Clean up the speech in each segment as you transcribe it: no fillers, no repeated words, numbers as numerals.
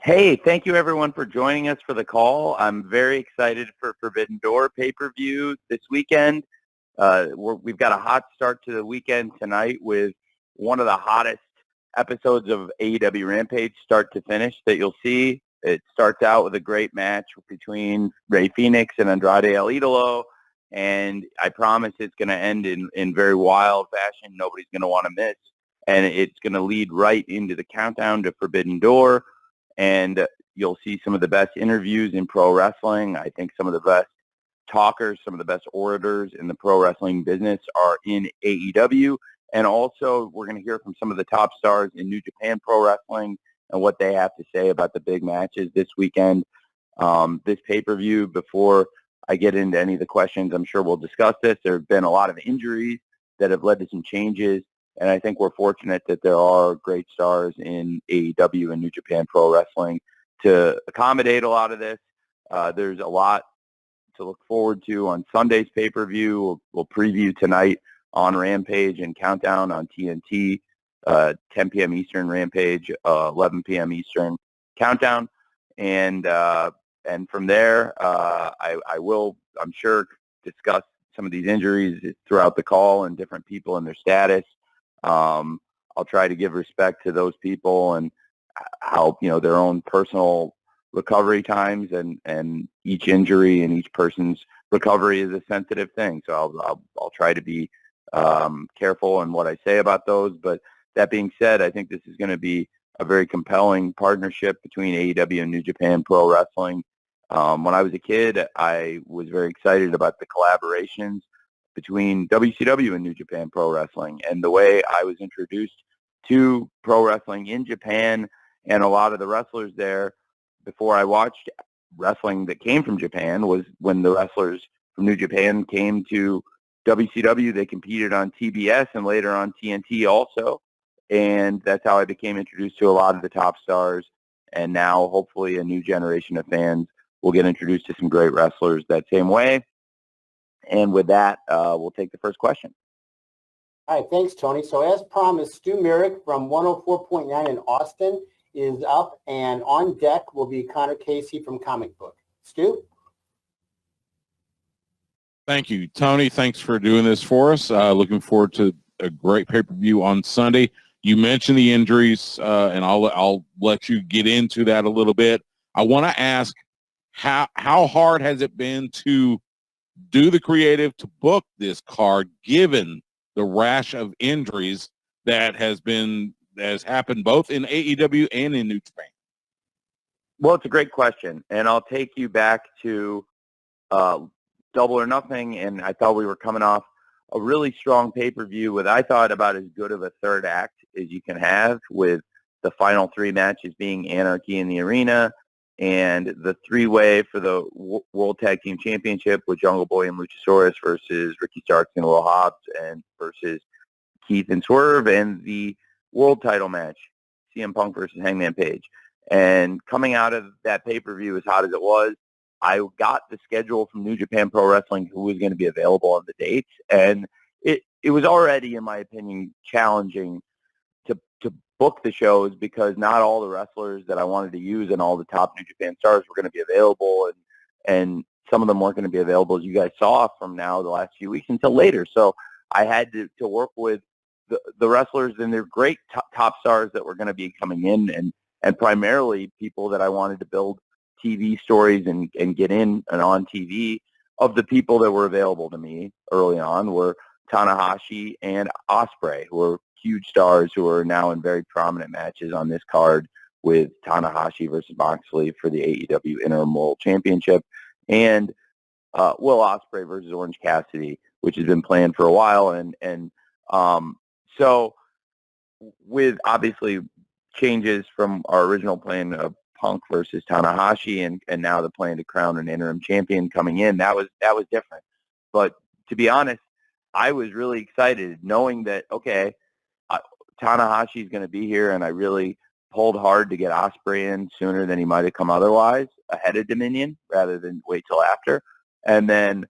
Hey, thank you everyone for joining us for the call. I'm very excited for Forbidden Door pay-per-view this weekend. We've got a hot start to the weekend tonight with one of the hottest episodes of AEW Rampage start to finish that you'll see. It starts out with a great match between Rey Fenix and Andrade El Idolo, and I promise it's going to end in very wild fashion. Nobody's going to want to miss, and it's going to lead right into the countdown to Forbidden Door. And you'll see some of the best interviews in pro wrestling. I think some of the best talkers, some of the best orators in the pro wrestling business are in AEW. And also, we're going to hear from some of the top stars in New Japan Pro Wrestling and what they have to say about the big matches this weekend. This pay-per-view, before I get into any of the questions, I'm sure we'll discuss this. There have been a lot of injuries that have led to some changes. And I think we're fortunate that there are great stars in AEW and New Japan Pro Wrestling to accommodate a lot of this. There's a lot to look forward to on Sunday's pay-per-view. We'll preview tonight on Rampage and Countdown on TNT, 10 p.m. Eastern Rampage, 11 p.m. Eastern Countdown. And from there, I will, I'm sure, discuss some of these injuries throughout the call and different people and their status. I'll try to give respect to those people and how, their own personal recovery times and each injury and each person's recovery is a sensitive thing. So I'll try to be careful in what I say about those. But that being said, I think this is going to be a very compelling partnership between AEW and New Japan Pro Wrestling. When I was a kid, I was very excited about the collaborations between WCW and New Japan Pro Wrestling, and the way I was introduced to pro wrestling in Japan and a lot of the wrestlers there before I watched wrestling that came from Japan was when the wrestlers from New Japan came to WCW. They competed on TBS and later on TNT also, and that's how I became introduced to a lot of the top stars, and now hopefully a new generation of fans will get introduced to some great wrestlers that same way. And with that, we'll take the first question. All right, thanks, Tony. So as promised, Stu Merrick from 104.9 in Austin is up, and on deck will be Connor Casey from Comic Book. Stu? Thank you, Tony. Thanks for doing this for us. Looking forward to a great pay-per-view on Sunday. You mentioned the injuries, and I'll let you get into that a little bit. I want to ask, how hard has it been to do the creative to book this card, given the rash of injuries that has happened both in AEW and in New Japan? Well, it's a great question, and I'll take you back to Double or Nothing, and I thought we were coming off a really strong pay-per-view with, I thought, about as good of a third act as you can have, with the final three matches being Anarchy in the Arena, and the three-way for the World Tag Team Championship with Jungle Boy and Luchasaurus versus Ricky Starks and Will Hobbs and versus Keith and Swerve, and the world title match, CM Punk versus Hangman Page. And coming out of that pay-per-view, as hot as it was, I got the schedule from New Japan Pro Wrestling, who was going to be available on the dates, and it was already, in my opinion, challenging to book the shows because not all the wrestlers that I wanted to use and all the top New Japan stars were going to be available, and some of them weren't going to be available, as you guys saw from now the last few weeks, until later. So I had to work with the wrestlers and their great top stars that were going to be coming in, and primarily people that I wanted to build TV stories and get in and on TV. Of the people that were available to me early on were Tanahashi and Ospreay, who were huge stars who are now in very prominent matches on this card, with Tanahashi versus Moxley for the AEW Interim World Championship, and Will Ospreay versus Orange Cassidy, which has been planned for a while. And so with obviously changes from our original plan of Punk versus Tanahashi and now the plan to crown an interim champion coming in, that was different. But to be honest, I was really excited knowing that, okay, Tanahashi is going to be here, and I really pulled hard to get Ospreay in sooner than he might have come otherwise, ahead of Dominion, rather than wait till after. And then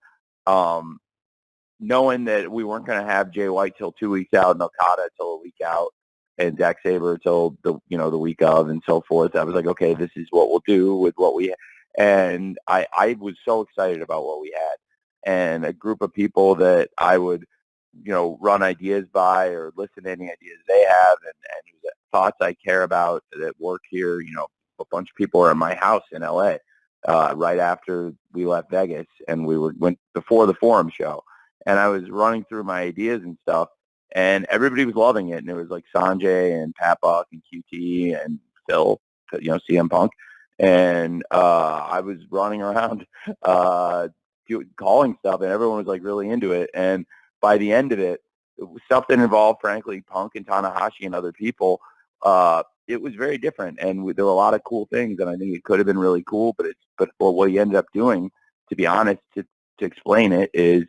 knowing that we weren't going to have Jay White till 2 weeks out and Okada till a week out, and Zack Sabre till the week of and so forth. I was like, okay, this is what we'll do with what we, and I was so excited about what we had, and a group of people that I would, run ideas by or listen to any ideas they have, and thoughts I care about that work here. A bunch of people are in my house in LA right after we left Vegas, and we went before the Forum show, and I was running through my ideas and stuff, and everybody was loving it, and it was like Sanjay and Pat Buck and QT and Phil, CM Punk, and I was running around calling stuff, and everyone was like really into it, and by the end of it, stuff that involved, frankly, Punk and Tanahashi and other people, it was very different, and there were a lot of cool things, and I think it could have been really cool, but what you ended up doing, to be honest, to explain it, is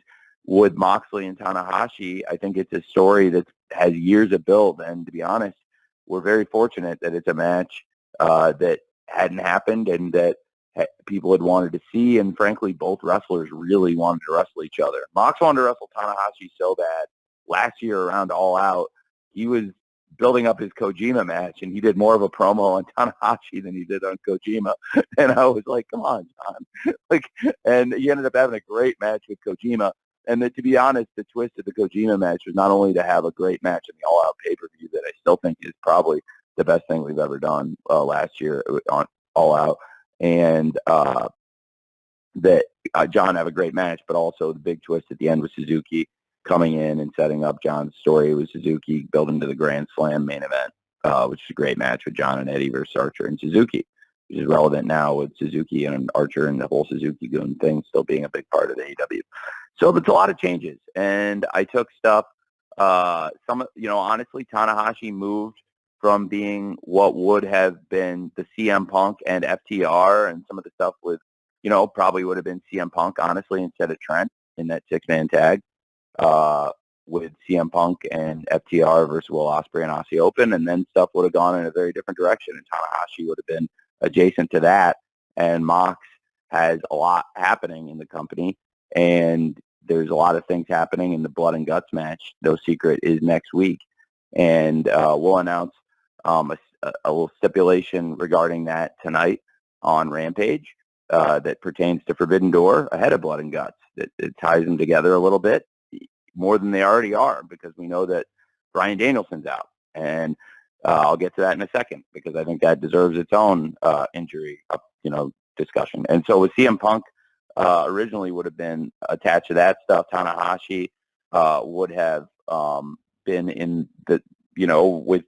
with Moxley and Tanahashi, I think it's a story that has years of build, and to be honest, we're very fortunate that it's a match that hadn't happened and that people had wanted to see, and frankly, both wrestlers really wanted to wrestle each other. Mox wanted to wrestle Tanahashi so bad. Last year around All Out, he was building up his Kojima match, and he did more of a promo on Tanahashi than he did on Kojima. And I was like, come on, John. And he ended up having a great match with Kojima. And to be honest, the twist of the Kojima match was not only to have a great match in the All Out pay-per-view that I still think is probably the best thing we've ever done last year on All Out, and that John have a great match, but also the big twist at the end was Suzuki coming in and setting up John's story with Suzuki building to the Grand Slam main event, which is a great match with John and Eddie versus Archer and Suzuki, which is relevant now with Suzuki and Archer and the whole Suzuki Goon thing still being a big part of the AEW. So it's a lot of changes, and I took stuff. Honestly, Tanahashi moved from being what would have been the CM Punk and FTR, and some of the stuff with, probably would have been CM Punk, honestly, instead of Trent in that 6-man tag. With CM Punk and FTR versus Will Ospreay and Aussie Open, and then stuff would have gone in a very different direction, and Tanahashi would have been adjacent to that, and Mox has a lot happening in the company, and there's a lot of things happening in the Blood and Guts match. No secret is next week, and we'll announce a little stipulation regarding that tonight on Rampage that pertains to Forbidden Door ahead of Blood and Guts. It ties them together a little bit, more than they already are, because we know that Bryan Danielson's out, and I'll get to that in a second because I think that deserves its own injury, discussion. And so with CM Punk, originally would have been attached to that stuff. Tanahashi would have been in the, with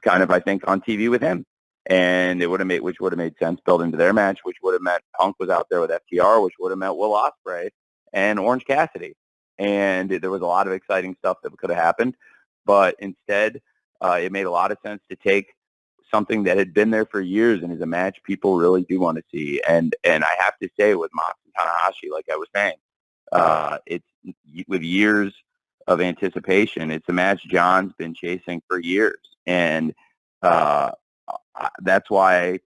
kind of, I think, on TV with him, and it would have made sense built into their match, which would have meant Punk was out there with FTR, which would have meant Will Ospreay and Orange Cassidy. And there was a lot of exciting stuff that could have happened, but instead, it made a lot of sense to take something that had been there for years and is a match people really do want to see. And I have to say, with Mox and Tanahashi, like I was saying, it's with years of anticipation. It's a match John's been chasing for years, and that's why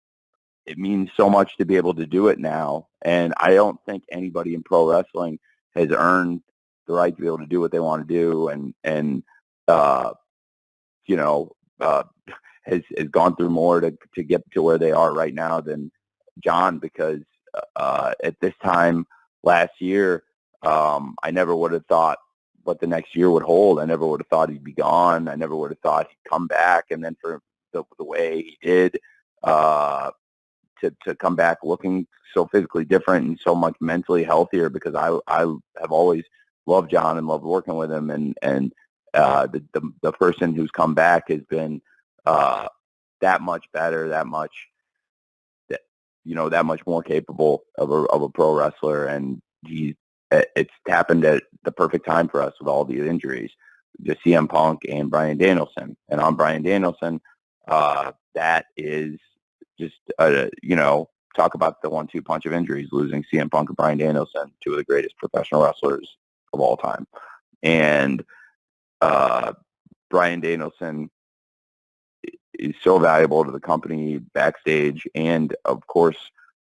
it means so much to be able to do it now. And I don't think anybody in pro wrestling has earned the right to be able to do what they want to do, and has gone through more to get to where they are right now than John, because at this time last year, I never would have thought what the next year would hold. I never would have thought he'd be gone. I never would have thought he'd come back, and then for the way he did, to come back looking so physically different and so much mentally healthier, because I have always loved John and loved working with him, and the person who's come back has been that much better, that much more capable of a pro wrestler, and it's happened at the perfect time for us with all these injuries, just CM Punk and Bryan Danielson. And on Bryan Danielson, that is just talk about the 1-2 punch of injuries, losing CM Punk and Bryan Danielson, two of the greatest professional wrestlers of all time. And Bryan Danielson is so valuable to the company backstage and, of course,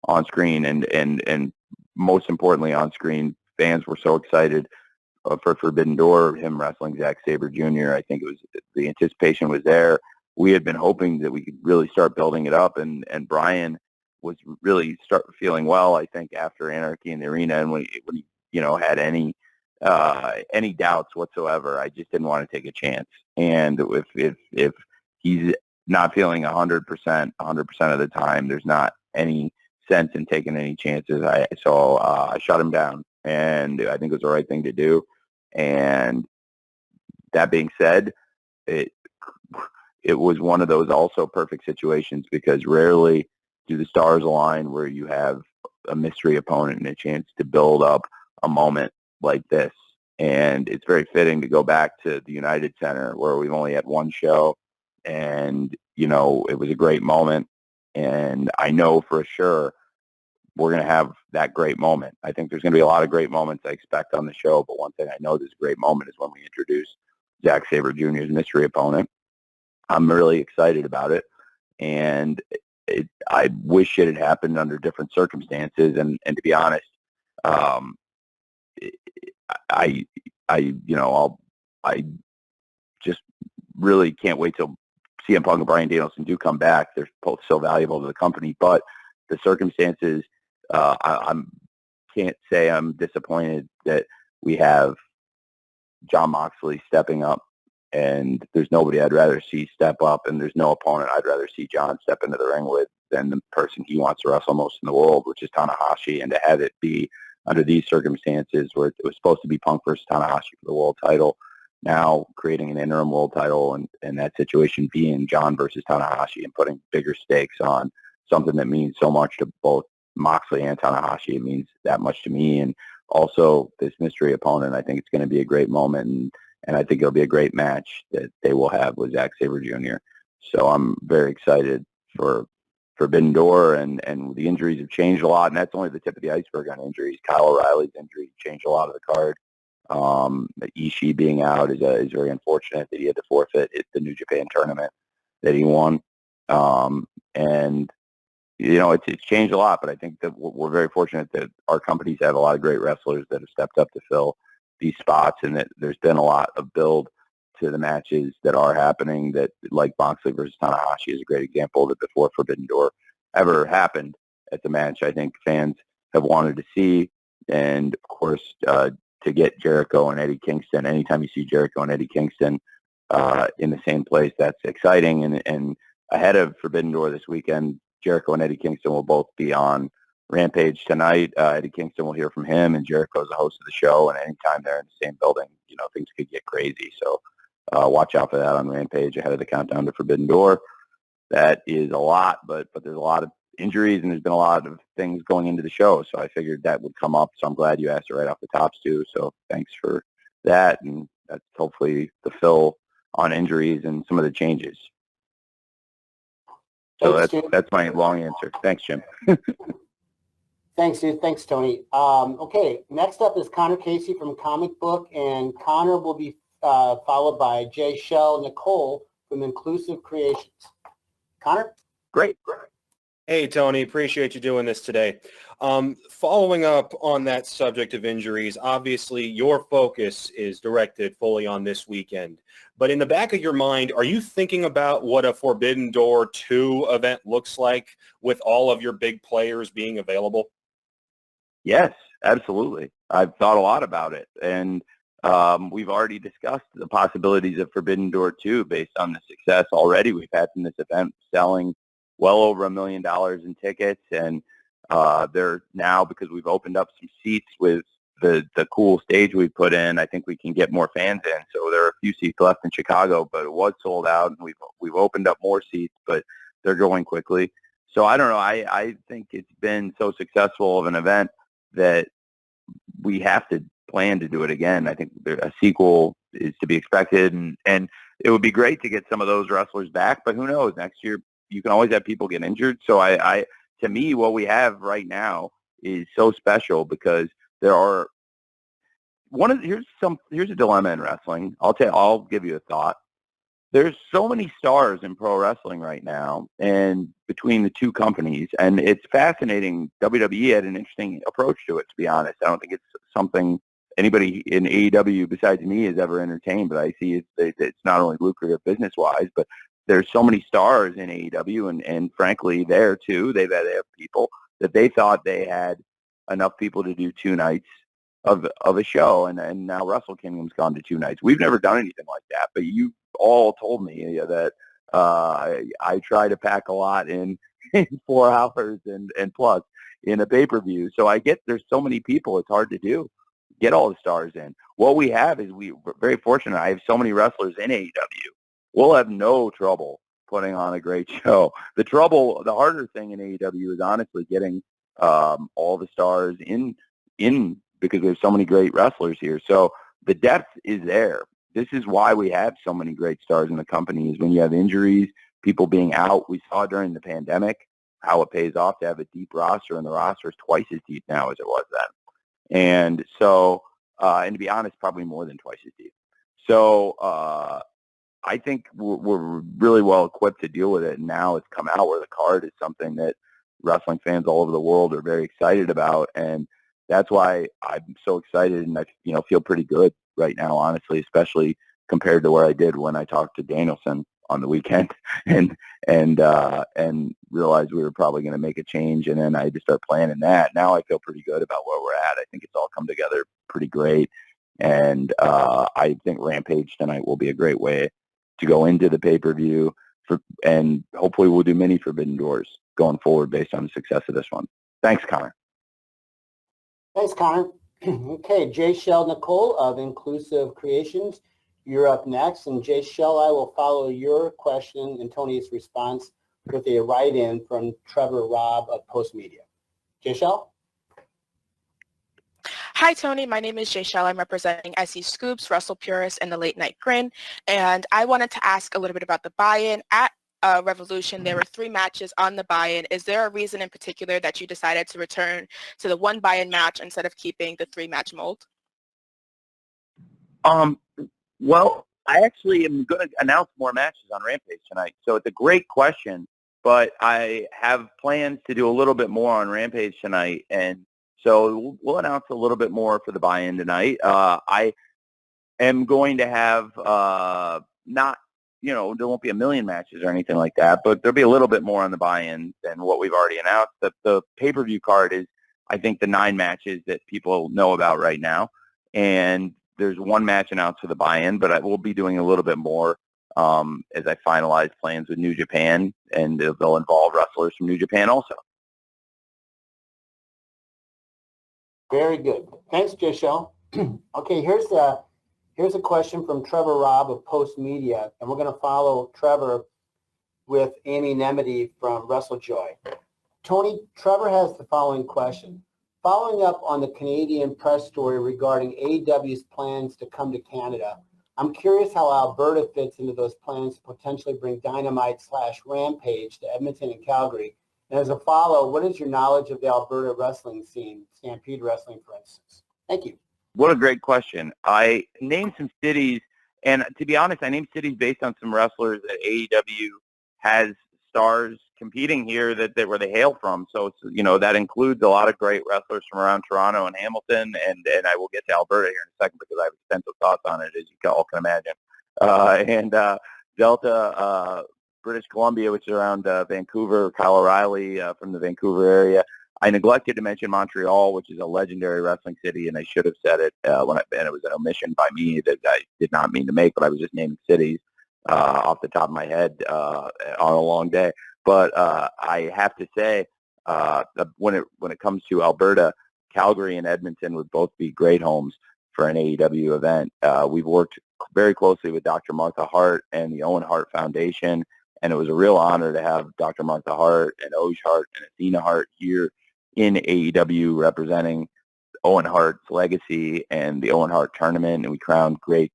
on screen, and most importantly on screen. Fans were so excited for Forbidden Door, him wrestling Zack Sabre Jr. I think the anticipation was there. we had been hoping that we could really start building it up, and Brian was really start feeling well, I think, after Anarchy in the Arena, and when he had any doubts whatsoever, I just didn't want to take a chance. And if he's not feeling 100% of the time, there's not any sense in taking any chances. So I shut him down, and I think it was the right thing to do. And that being said, it was one of those also perfect situations, because rarely do the stars align where you have a mystery opponent and a chance to build up a moment like this. And it's very fitting to go back to the United Center, where we've only had one show, and it was a great moment. And I know for sure we're going to have that great moment. I think there's going to be a lot of great moments I expect on the show, but one thing I know this great moment is when we introduce Zack Sabre Jr.'s mystery opponent. I'm really excited about it, and I wish it had happened under different circumstances. And to be honest, I just really can't wait till CM Punk and Bryan Danielson do come back. They're both so valuable to the company, but the circumstances, I can't say I'm disappointed that we have Jon Moxley stepping up, and there's nobody I'd rather see step up, and there's no opponent I'd rather see Jon step into the ring with than the person he wants to wrestle most in the world, which is Tanahashi. And to have it be under these circumstances, where it was supposed to be Punk versus Tanahashi for the world title, now creating an interim world title, and that situation being Jon versus Tanahashi, and putting bigger stakes on something that means so much to both Moxley and Tanahashi. It means that much to me. And also this mystery opponent, I think it's going to be a great moment, and I think it'll be a great match that they will have with Zack Sabre Jr. So I'm very excited for Forbidden Door, and the injuries have changed a lot, and that's only the tip of the iceberg on injuries. Kyle O'Reilly's injury changed a lot of the card. Ishii being out is very unfortunate that he had to forfeit the New Japan tournament that he won. And it's changed a lot, but I think that we're very fortunate that our companies have a lot of great wrestlers that have stepped up to fill these spots, and that there's been a lot of build to the matches that are happening, that, like Moxley versus Tanahashi is a great example, that before Forbidden Door ever happened, at the match I think fans have wanted to see. And of course, to get Jericho and Eddie Kingston, anytime you see Jericho and Eddie Kingston in the same place, that's exciting. And ahead of Forbidden Door this weekend, Jericho and Eddie Kingston will both be on Rampage tonight. Eddie Kingston will hear from him, and Jericho's the host of the show, and anytime they're in the same building, things could get crazy. So watch out for that on Rampage ahead of the countdown to Forbidden Door. That is a lot, but there's a lot of injuries, and there's been a lot of things going into the show, so I figured that would come up. So I'm glad you asked it right off the top, Stu. So thanks for that, and that's hopefully the fill on injuries and some of the changes. So that's my long answer. Thanks, Jim. Thanks, dude. Thanks, Tony. Okay, next up is Connor Casey from Comic Book, and Connor will be followed by Jay Shell Nicole from Inclusive Creations. Connor? Great. Hey, Tony, appreciate you doing this today. Following up on that subject of injuries, obviously your focus is directed fully on this weekend. But in the back of your mind, are you thinking about what a Forbidden Door 2 event looks like with all of your big players being available? Yes, absolutely. I've thought a lot about it. And we've already discussed the possibilities of Forbidden Door 2 based on the success already we've had from this event, selling well over $1 million in tickets. And they're now, because we've opened up some seats with the cool stage we put in, I think we can get more fans in. So there are a few seats left in Chicago, but it was sold out, and we've opened up more seats, but they're going quickly. So I don't know. I think it's been so successful of an event that we have to plan to do it again. I think a sequel is to be expected, and it would be great to get some of those wrestlers back, but who knows? Next year, you can always have people get injured. So to me, what we have right now is so special, because there are here's a dilemma in wrestling. I'll give you a thought. There's so many stars in pro wrestling right now, and between the two companies, and it's fascinating. WWE had an interesting approach to it, to be honest. I don't think it's something anybody in AEW besides me has ever entertained, but I see it's not only lucrative business-wise, but there's so many stars in AEW, and frankly, there too, they have people that they thought they had enough people to do 2 nights of a show, and now Wrestle Kingdom's gone to 2 nights. We've never done anything like that, but you all told me that I try to pack a lot in 4 hours and plus in a pay-per-view. So I get there's so many people, it's hard to do. Get all the stars in. What we have is we're very fortunate. I have so many wrestlers in AEW. We'll have no trouble putting on a great show. The harder thing in AEW is honestly getting all the stars in because there's so many great wrestlers here. So the depth is there. This is why we have so many great stars in the company, is when you have injuries, people being out. We saw during the pandemic how it pays off to have a deep roster, and the roster is twice as deep now as it was then. And so, and to be honest, probably more than twice as deep. So I think we're really well equipped to deal with it. And now it's come out where the card is something that wrestling fans all over the world are very excited about. And that's why I'm so excited, and I feel pretty good right now, honestly, especially compared to where I did when I talked to Danielson on the weekend and realized we were probably going to make a change, and then I had to start planning that. Now I feel pretty good about where we're at. I think it's all come together pretty great, and I think Rampage tonight will be a great way to go into the pay-per-view, and hopefully we'll do many Forbidden Doors going forward based on the success of this one. Thanks, Connor. Thanks, Connor. Okay, Jay Shell Nicole of Inclusive Creations, you're up next. And Jay Shell, I will follow your question and Tony's response with a write-in from Trevor Robb of Post Media. Jay Shell? Hi, Tony. My name is Jay Shell. I'm representing SE Scoops, Russell Purist, and the Late Night Grin. And I wanted to ask a little bit about the buy-in. At Revolution, there were 3 matches on the buy-in. Is there a reason in particular that you decided to return to the 1 buy-in match instead of keeping the 3-match mold? Well, I actually am going to announce more matches on Rampage tonight. So it's a great question, but I have plans to do a little bit more on Rampage tonight, and so we'll announce a little bit more for the buy-in tonight. I am going to have there won't be a million matches or anything like that, but there'll be a little bit more on the buy-in than what we've already announced. The pay-per-view card is, I think, the 9 matches that people know about right now, and there's 1 match announced for the buy-in, but I will be doing a little bit more as I finalize plans with New Japan, and they'll involve wrestlers from New Japan also. Very good. Thanks, Jishel. Okay, here's a question from Trevor Robb of Post Media, and we're going to follow Trevor with Amy Nemedy from WrestleJoy. Tony, Trevor has the following question. Following up on the Canadian press story regarding AEW's plans to come to Canada, I'm curious how Alberta fits into those plans to potentially bring Dynamite/Rampage to Edmonton and Calgary. And as a follow, what is your knowledge of the Alberta wrestling scene, Stampede Wrestling, for instance? Thank you. What a great question. I named some cities, and to be honest, I named cities based on some wrestlers that AEW has stars competing here where they hail from. So, that includes a lot of great wrestlers from around Toronto and Hamilton, and I will get to Alberta here in a second because I have extensive thoughts on it, as you all can imagine. And Delta, British Columbia, which is around Vancouver, Kyle O'Reilly from the Vancouver area. I neglected to mention Montreal, which is a legendary wrestling city, and I should have said it and it was an omission by me that I did not mean to make, but I was just naming cities off the top of my head on a long day. But I have to say, when it comes to Alberta, Calgary and Edmonton would both be great homes for an AEW event. We've worked very closely with Dr. Martha Hart and the Owen Hart Foundation, and it was a real honor to have Dr. Martha Hart and Oj Hart and Athena Hart here in AEW representing Owen Hart's legacy and the Owen Hart tournament. And we crowned great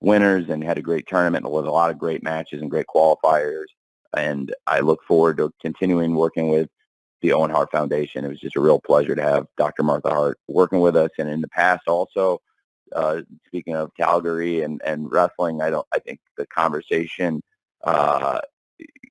winners and had a great tournament with a lot of great matches and great qualifiers. And I look forward to continuing working with the Owen Hart Foundation. It was just a real pleasure to have Dr. Martha Hart working with us. And in the past also, speaking of Calgary and wrestling, I think the conversation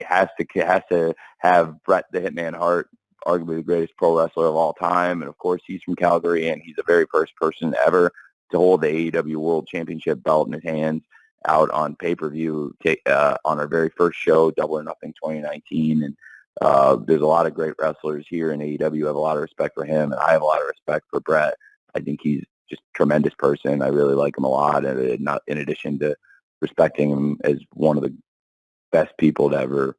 has to have Bret the Hitman Hart, arguably the greatest pro wrestler of all time. And of course, he's from Calgary, and he's the very first person ever to hold the AEW World Championship belt in his hands. out on pay-per-view on our very first show, Double or Nothing 2019. And there's a lot of great wrestlers here in AEW. I have a lot of respect for him, and I have a lot of respect for Brett. I think he's just a tremendous person. I really like him a lot, and not in addition to respecting him as one of the best people to ever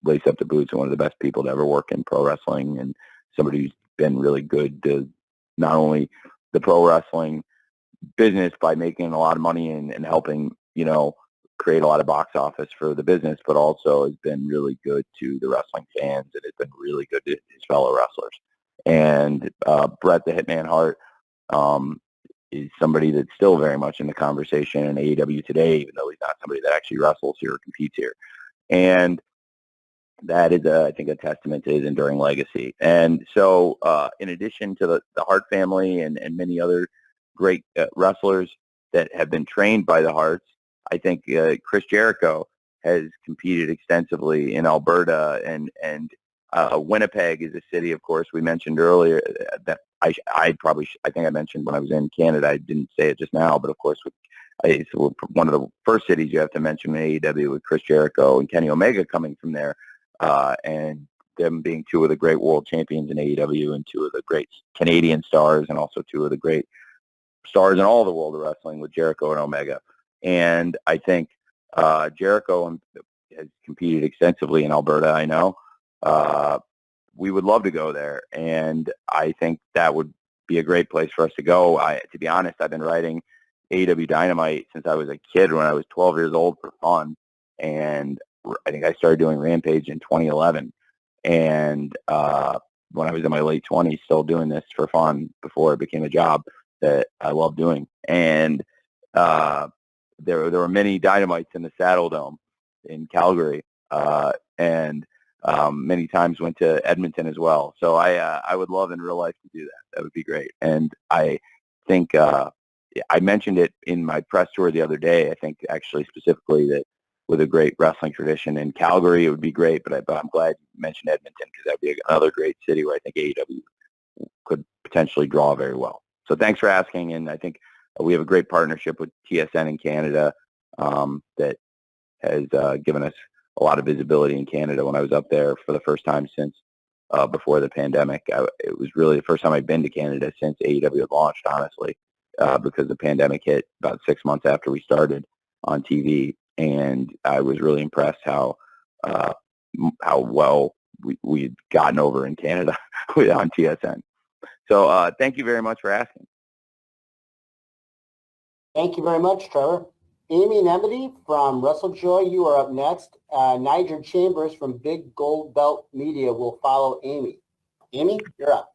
lace up the boots and one of the best people to ever work in pro wrestling, and somebody who's been really good to not only the pro wrestling business by making a lot of money and helping, create a lot of box office for the business, but also has been really good to the wrestling fans, and has been really good to his fellow wrestlers. And Bret the Hitman Hart is somebody that's still very much in the conversation in AEW today, even though he's not somebody that actually wrestles here or competes here. And that is, I think, a testament to his enduring legacy. And so in addition to the Hart family and many other great wrestlers that have been trained by the Harts, I think Chris Jericho has competed extensively in Alberta, and Winnipeg is a city, of course, we mentioned earlier that I think I mentioned when I was in Canada. I didn't say it just now, but of course, it's one of the first cities you have to mention in AEW with Chris Jericho and Kenny Omega coming from there, and them being two of the great world champions in AEW and two of the great Canadian stars, and also two of the great stars in all the world of wrestling with Jericho and Omega. And I think Jericho has competed extensively in Alberta, I know. We would love to go there, and I think that would be a great place for us to go. To be honest, I've been writing AEW Dynamite since I was a kid, when I was 12 years old, for fun, and I think I started doing Rampage in 2011, and when I was in my late 20s, still doing this for fun before it became a job that I love doing. And there were many Dynamites in the Saddle Dome in Calgary, and many times went to Edmonton as well. So I would love in real life to do that. That would be great. And I think I mentioned it in my press tour the other day. I think actually specifically that with a great wrestling tradition in Calgary, it would be great. But I'm glad you mentioned Edmonton, because that'd be another great city where I think AEW could potentially draw very well. So thanks for asking. And I think we have a great partnership with TSN in Canada that has given us a lot of visibility in Canada. When I was up there for the first time since before the pandemic, it was really the first time I'd been to Canada since AEW had launched, honestly, because the pandemic hit about 6 months after we started on TV. And I was really impressed how well we'd gotten over in Canada on TSN. So thank you very much for asking. Thank you very much, Trevor. Amy and Emily from WrestleJoy, you are up next. Niger Chambers from Big Gold Belt Media will follow Amy. Amy, you're up.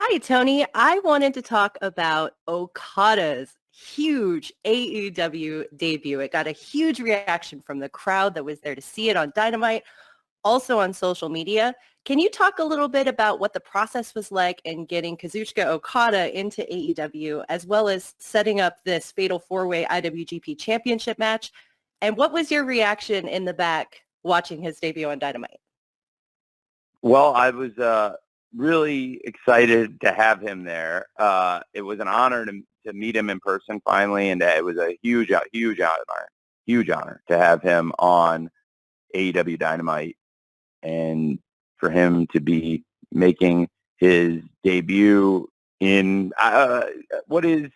Hi, Tony. I wanted to talk about Okada's huge AEW debut. It got a huge reaction from the crowd that was there to see it on Dynamite, also on social media. Can you talk a little bit about what the process was like in getting Kazuchika Okada into AEW, as well as setting up this fatal four-way IWGP Championship match? And what was your reaction in the back watching his debut on Dynamite? Well, I was really excited to have him there. It was an honor to meet him in person finally, and it was a huge honor to have him on AEW Dynamite, and for him to be making his debut in what is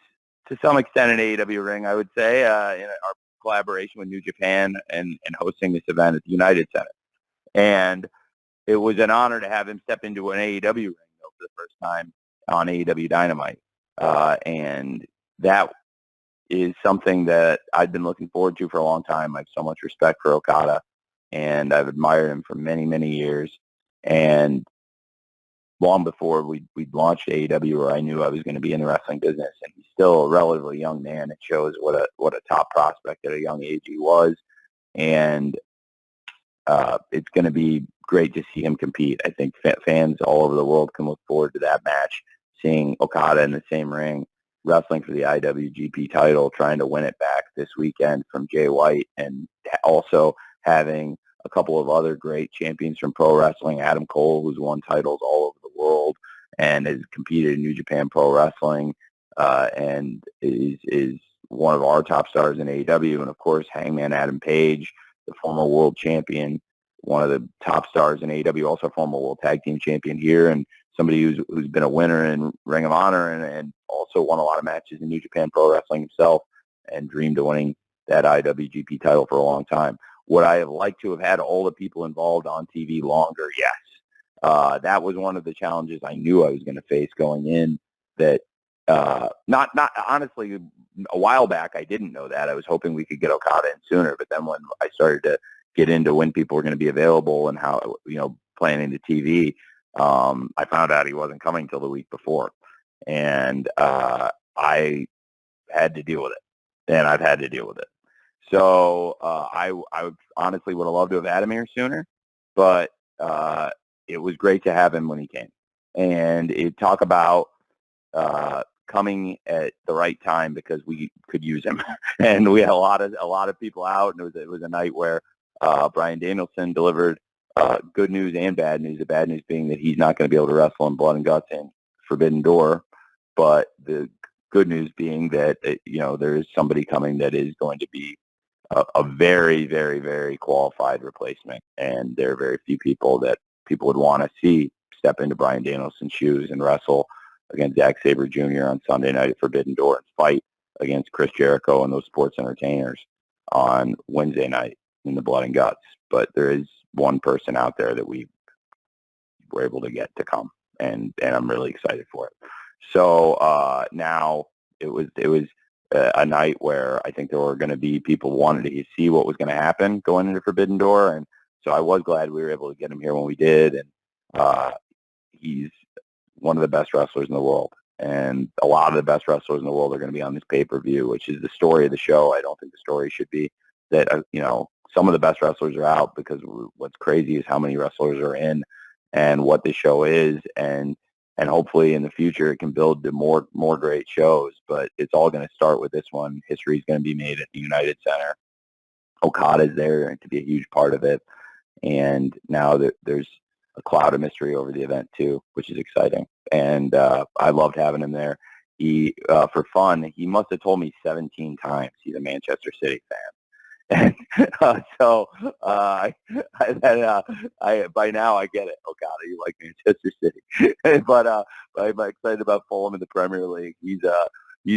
to some extent an AEW ring, I would say, in our collaboration with New Japan and hosting this event at the United Center. And it was an honor to have him step into an AEW ring, though, for the first time on AEW Dynamite. And that is something that I've been looking forward to for a long time. I have so much respect for Okada, and I've admired him for many, many years. And long before we launched AEW, where I knew I was going to be in the wrestling business, and he's still a relatively young man. It shows what a top prospect at a young age he was. And it's going to be great to see him compete. I think fans all over the world can look forward to that match, seeing Okada in the same ring, wrestling for the IWGP title, trying to win it back this weekend from Jay White, and also having a couple of other great champions from pro wrestling, Adam Cole, who's won titles all over the world and has competed in New Japan Pro Wrestling, and is one of our top stars in AEW, and of course, Hangman Adam Page, the former world champion, one of the top stars in AEW, also former world tag team champion here, and somebody who's been a winner in Ring of Honor and also won a lot of matches in New Japan Pro Wrestling himself and dreamed of winning that IWGP title for a long time. Would I have liked to have had all the people involved on TV longer? Yes. That was one of the challenges I knew I was going to face going in. That not honestly, a while back I didn't know that. I was hoping we could get Okada in sooner, but then when I started to get into when people were going to be available and how, planning the TV, I found out he wasn't coming till the week before, and I had to deal with it, and I've had to deal with it. So I honestly would have loved to have had him here sooner, but it was great to have him when he came. And talk about coming at the right time, because we could use him, and we had a lot of people out, and it was a night where Bryan Danielson delivered good news and bad news. The bad news being that he's not going to be able to wrestle in Blood and Guts and Forbidden Door, but the good news being that there is somebody coming that is going to be a very, very, very qualified replacement, and there are very few people that people would want to see step into Bryan Danielson's shoes and wrestle against Zack Sabre Jr. on Sunday night at Forbidden Door and fight against Chris Jericho and those sports entertainers on Wednesday night in the Blood and Guts. But there is one person out there that we were able to get to come, and I'm really excited for it. So now it was a night where I think there were going to be people who wanted to see what was going to happen going into Forbidden Door, and so I was glad we were able to get him here when we did. And he's one of the best wrestlers in the world, and a lot of the best wrestlers in the world are going to be on this pay-per-view, which is the story of the show. I don't think the story should be that some of the best wrestlers are out, because what's crazy is how many wrestlers are in and what the show is, and hopefully in the future it can build to more great shows. But it's all going to start with this one. History is going to be made at the United Center. Okada's there to be a huge part of it, and now there's a cloud of mystery over the event too, which is exciting. And I loved having him there. He for fun, he must have told me 17 times he's a Manchester City fan. And so I by now I get it. Okada, you like Manchester City, but I'm excited about Fulham in the Premier League. He's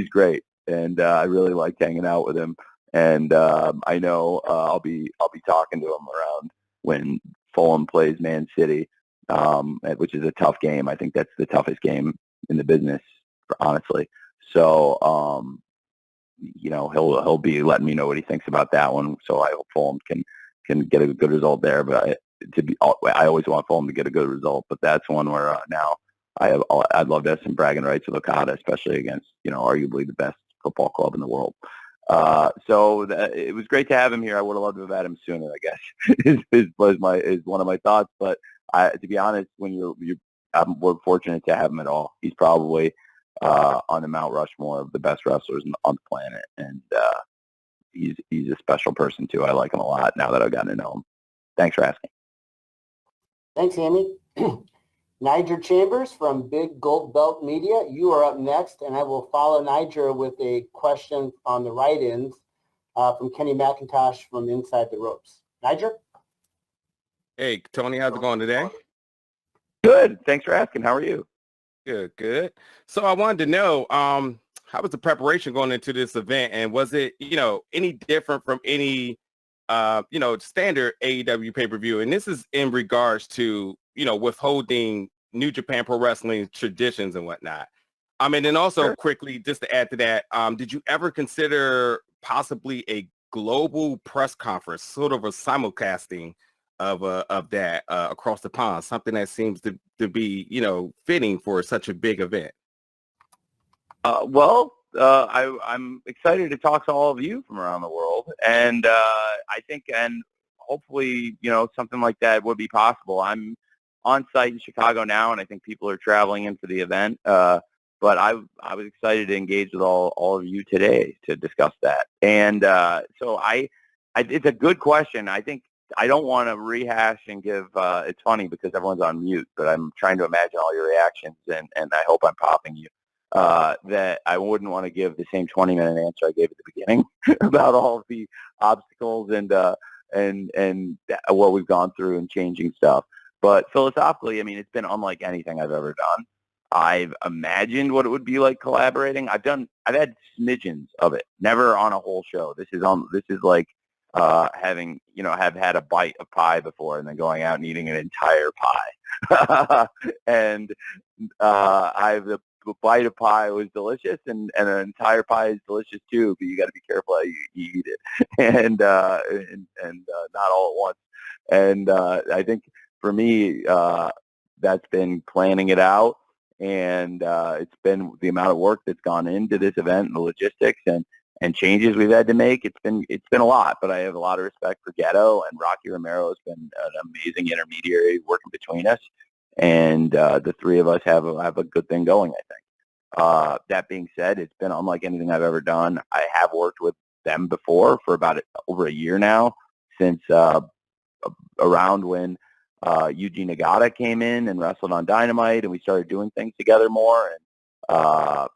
great, and I really like hanging out with him. And I know I'll be talking to him around when Fulham plays Man City, which is a tough game. I think that's the toughest game in the business, honestly. So he'll be letting me know what he thinks about that one. So I hope Fulham can get a good result there. But I always want Fulham to get a good result. But that's one where now I'd love to have some bragging rights with Okada, especially against arguably the best football club in the world. So it was great to have him here. I would have loved to have had him sooner, I guess, is one of my thoughts. But to be honest, when we're fortunate to have him at all. He's probably on the Mount Rushmore of the best wrestlers on the planet, and he's a special person too. I like him a lot now that I've gotten to know him. Thanks for asking. Thanks, Andy. Niger Chambers from Big Gold Belt Media, you are up next, and I will follow Niger with a question on the write-ins from Kenny McIntosh from Inside the Ropes. Niger? Hey, Tony, how's it going today? Good. Thanks for asking. How are you? Good. So I wanted to know, how was the preparation going into this event, and was it, any different from any, standard AEW pay-per-view? And this is in regards to, withholding New Japan Pro Wrestling traditions and whatnot. And then also Sure. Quickly, just to add to that, did you ever consider possibly a global press conference, sort of a simulcasting of that across the pond, something that seems to be, fitting for such a big event? I'm excited to talk to all of you from around the world, and I think, and hopefully, something like that would be possible. I'm on site in Chicago now, and I think people are traveling in for the event. But I was excited to engage with all of you today to discuss that. And so it's a good question. I think I don't want to rehash and give, it's funny because everyone's on mute, but I'm trying to imagine all your reactions, and I hope I'm popping you. that I wouldn't want to give the same 20-minute answer I gave at the beginning about all of the obstacles and what we've gone through and changing stuff. But philosophically, I mean, it's been unlike anything I've ever done. I've imagined what it would be like collaborating. I've had smidgens of it, never on a whole show. This is like having, have had a bite of pie before and then going out and eating an entire pie. And the bite of pie was delicious, and an entire pie is delicious too, but you got to be careful how you eat it, and not all at once. And I think for me, that's been planning it out, and it's been the amount of work that's gone into this event and the logistics and changes we've had to make. It's been a lot, but I have a lot of respect for Ghetto, and Rocky Romero has been an amazing intermediary working between us, and the three of us have a good thing going, I think. That being said, it's been unlike anything I've ever done. I have worked with them before for about over a year now, since around when Yuji Nagata came in and wrestled on Dynamite, and we started doing things together more. And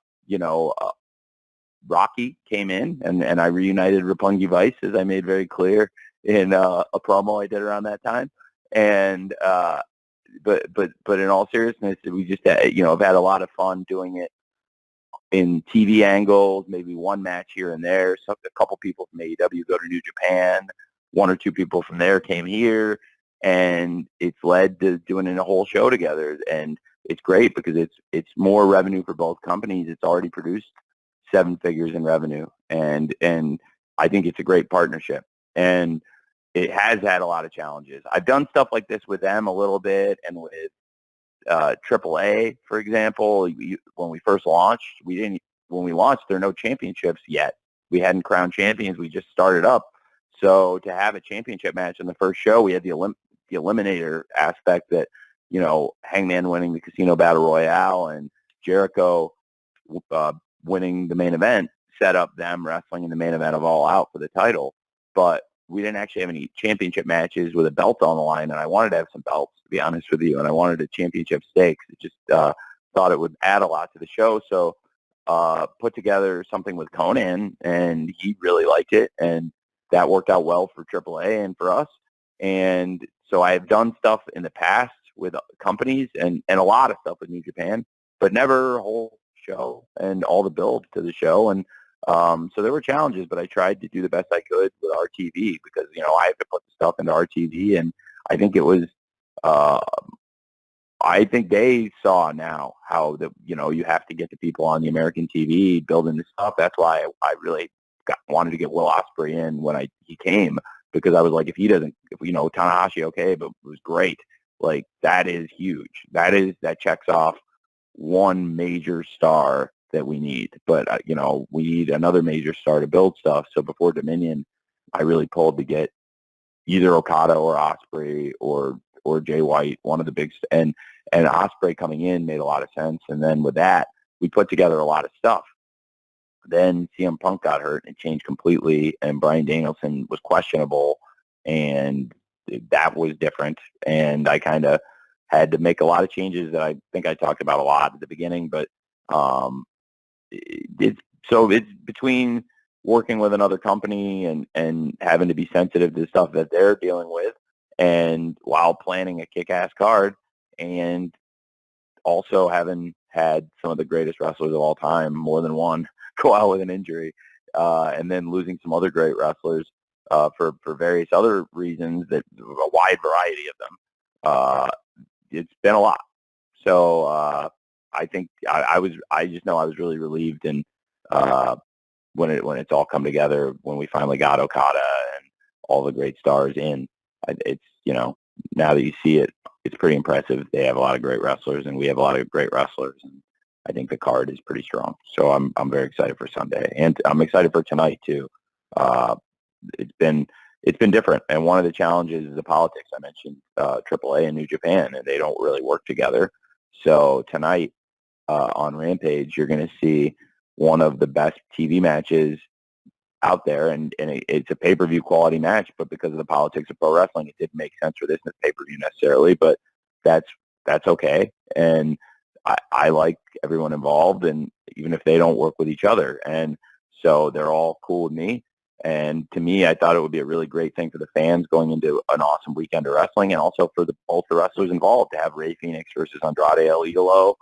Rocky came in, and I reunited Roppongi Vice, as I made very clear in a promo I did around that time. And but in all seriousness, we just have had a lot of fun doing it in TV angles, maybe one match here and there. So a couple people from AEW go to New Japan, one or two people from there came here, and it's led to doing a whole show together. And it's great because it's more revenue for both companies. It's already produced 7 figures in revenue, and I think it's a great partnership. And it has had a lot of challenges. I've done stuff like this with them a little bit, and with AAA, for example. When we first launched, when we launched, there are no championships yet. We hadn't crowned champions. We just started up. So to have a championship match in the first show, we had the eliminator aspect that, Hangman winning the Casino Battle Royale and Jericho winning the main event set up them wrestling in the main event of All Out for the title. But we didn't actually have any championship matches with a belt on the line, and I wanted to have some belts, to be honest with you, and I wanted a championship stakes. It just thought it would add a lot to the show. So put together something with Conan, and he really liked it, and that worked out well for AAA and for us. And so I've done stuff in the past with companies and a lot of stuff with New Japan, but never a whole show and all the build to the show. And so there were challenges, but I tried to do the best I could with RTV because, I have to put the stuff into RTV, and I think it was, I think they saw now how you have to get the people on the American TV building the stuff. That's why I really wanted to get Will Ospreay in when he came, because I was like, if Tanahashi, okay, but it was great. Like, that is huge. That checks off one major star that we need, but we need another major star to build stuff. So before Dominion, I really pulled to get either Okada or Ospreay or Jay White, one of the big, and Ospreay coming in made a lot of sense. And then with that, we put together a lot of stuff. Then CM Punk got hurt and it changed completely, and Bryan Danielson was questionable, and that was different. And I kind of had to make a lot of changes that I think I talked about a lot at the beginning, but it's between working with another company and having to be sensitive to the stuff that they're dealing with, and while planning a kick-ass card, and also having had some of the greatest wrestlers of all time, more than one, go out with an injury, and then losing some other great wrestlers for various other reasons, that a wide variety of them. It's been a lot. So I think I just know I was really relieved, and when it's all come together, when we finally got Okada and all the great stars in, it's now that you see it, it's pretty impressive. They have a lot of great wrestlers, and we have a lot of great wrestlers, and I think the card is pretty strong. So I'm very excited for Sunday, and I'm excited for tonight too. It's been different, and one of the challenges is the politics. I mentioned AAA and New Japan, and they don't really work together. So tonight on Rampage, you're going to see one of the best TV matches out there, and it's a pay-per-view quality match, but because of the politics of pro wrestling, it didn't make sense for this pay-per-view necessarily, but that's okay. And I like everyone involved, and even if they don't work with each other. And so they're all cool with me. And to me, I thought it would be a really great thing for the fans going into an awesome weekend of wrestling, and also for both the wrestlers involved to have Ray Phoenix versus Andrade El Idolo,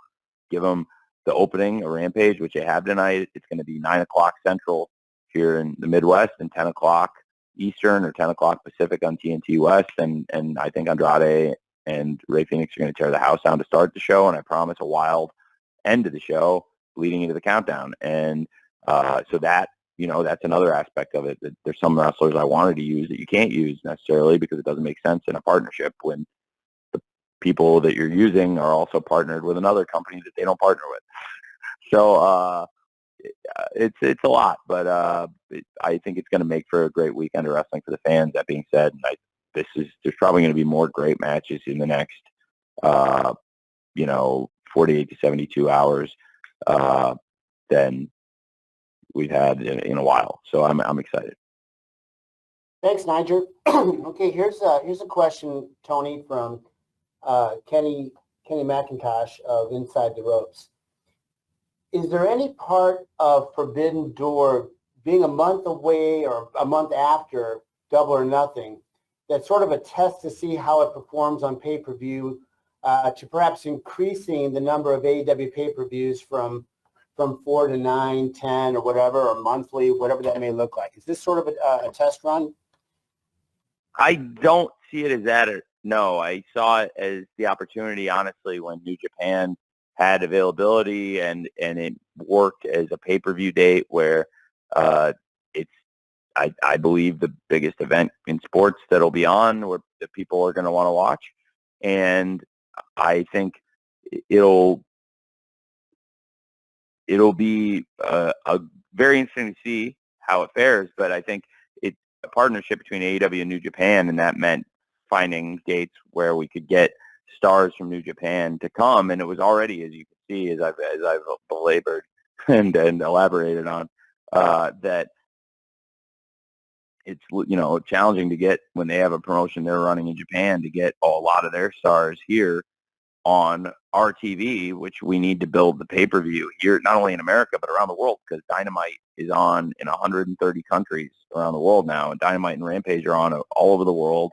give them the opening, a Rampage, which they have tonight. It's going to be 9 o'clock Central here in the Midwest and 10 o'clock Eastern or 10 o'clock Pacific on TNT West. And I think Andrade and Ray Phoenix are going to tear the house down to start the show, and I promise a wild end to the show leading into the countdown. And so that, that's another aspect of it. That there's some wrestlers I wanted to use that you can't use necessarily because it doesn't make sense in a partnership when the people that you're using are also partnered with another company that they don't partner with. So it's a lot, but I think it's going to make for a great weekend of wrestling for the fans. That being said, there's probably going to be more great matches in the next 48 to 72 hours than we've had in a while. So I'm excited. Thanks, Nigel. Okay, here's a question, Tony, from Kenny McIntosh of Inside the Ropes. Is there any part of Forbidden Door being a month away or a month after Double or Nothing that's sort of a test to see how it performs on pay-per-view, to perhaps increasing the number of AEW pay-per-views from 4 to 9, 10, or whatever, or monthly, whatever that may look like? Is this sort of a test run? I don't see it as that. No, I saw it as the opportunity, honestly, when New Japan had availability and it worked as a pay-per-view date where it's, I believe, the biggest event in sports that'll be on where the people are going to want to watch. And I think it'll be a very interesting to see how it fares, but I think it's a partnership between AEW and New Japan, and that meant finding dates where we could get stars from New Japan to come, and it was already, as you can see, as I've belabored and elaborated on, that it's challenging to get, when they have a promotion they're running in Japan, to get a lot of their stars here on our TV, which we need to build the pay-per-view here, not only in America, but around the world, because Dynamite is on in 130 countries around the world now, and Dynamite and Rampage are on all over the world,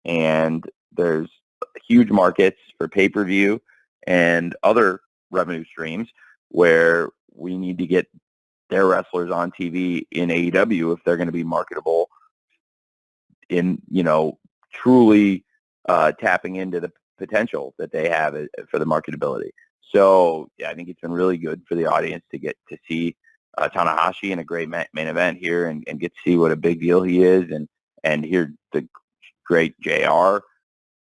and there's huge markets for pay-per-view and other revenue streams where we need to get their wrestlers on TV in AEW if they're going to be marketable in, truly tapping into the potential that they have for the marketability. So yeah, I think it's been really good for the audience to get to see Tanahashi in a great main event here and get to see what a big deal he is, and hear the great JR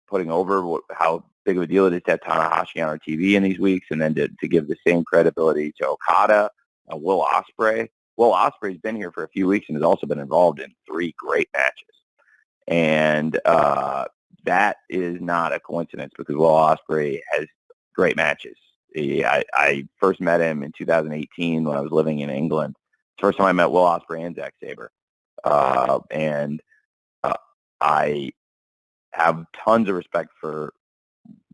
putting over how big of a deal it is to have Tanahashi on our TV in these weeks, and then to give the same credibility to Okada, Will Ospreay. Will Ospreay's been here for a few weeks and has also been involved in 3 great matches. And that is not a coincidence, because Will Ospreay has great matches. I first met him in 2018 when I was living in England. It's the first time I met Will Ospreay and Zack Sabre. And I have tons of respect for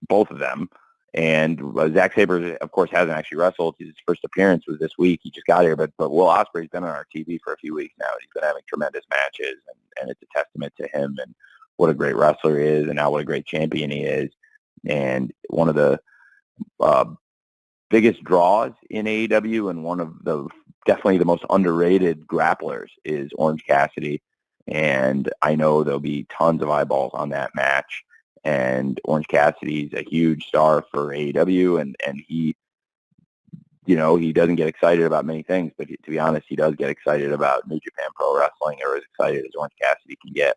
both of them. And Zack Sabre, of course, hasn't actually wrestled. His first appearance was this week. He just got here. But Will Ospreay's been on our TV for a few weeks now. He's been having tremendous matches, and it's a testament to him and what a great wrestler he is, and now what a great champion he is. And one of the biggest draws in AEW, and one of the definitely the most underrated grapplers, is Orange Cassidy. And I know there'll be tons of eyeballs on that match. And Orange Cassidy's a huge star for AEW, and he, he doesn't get excited about many things, but to be honest, he does get excited about New Japan Pro Wrestling, or as excited as Orange Cassidy can get.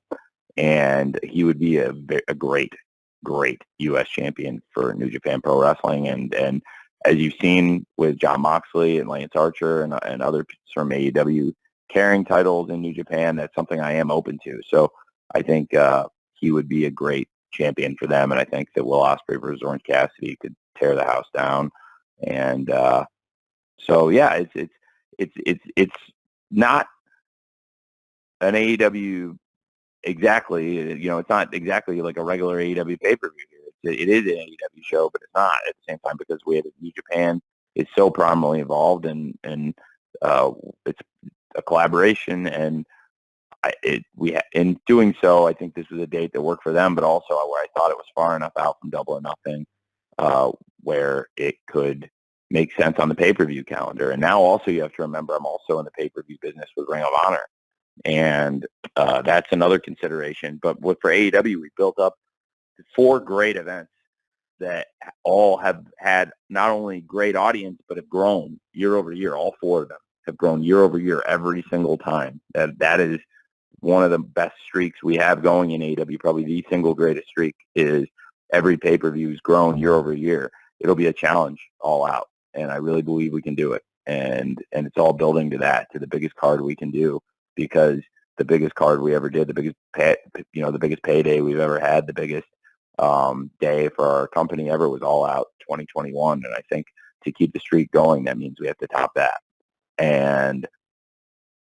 And he would be a great U.S. champion for New Japan Pro Wrestling. And as you've seen with Jon Moxley and Lance Archer and others from AEW carrying titles in New Japan, that's something I am open to. So I think he would be a great champion for them, and I think that Will Ospreay versus Orange Cassidy could tear the house down. And so yeah, it's not an AEW exactly. It's not exactly like a regular AEW pay-per-view here. it is an AEW show, but it's not at the same time because we have New Japan is so prominently involved, and it's a collaboration, and in doing so, I think this was a date that worked for them, but also where I thought it was far enough out from Double or Nothing, where it could make sense on the pay-per-view calendar. And now also you have to remember I'm also in the pay-per-view business with Ring of Honor, and that's another consideration. But for AEW, we built up 4 great events that all have had not only great audience, but have grown year over year. All 4 of them have grown year over year every single time. That is one of the best streaks we have going in AEW. Probably the single greatest streak is every pay-per-view has grown year over year. It'll be a challenge all out, and I really believe we can do it. And it's all building to that, to the biggest card we can do, because the biggest card we ever did, the biggest payday we've ever had, the biggest day for our company ever was All Out 2021. And I think to keep the streak going, that means we have to top that. And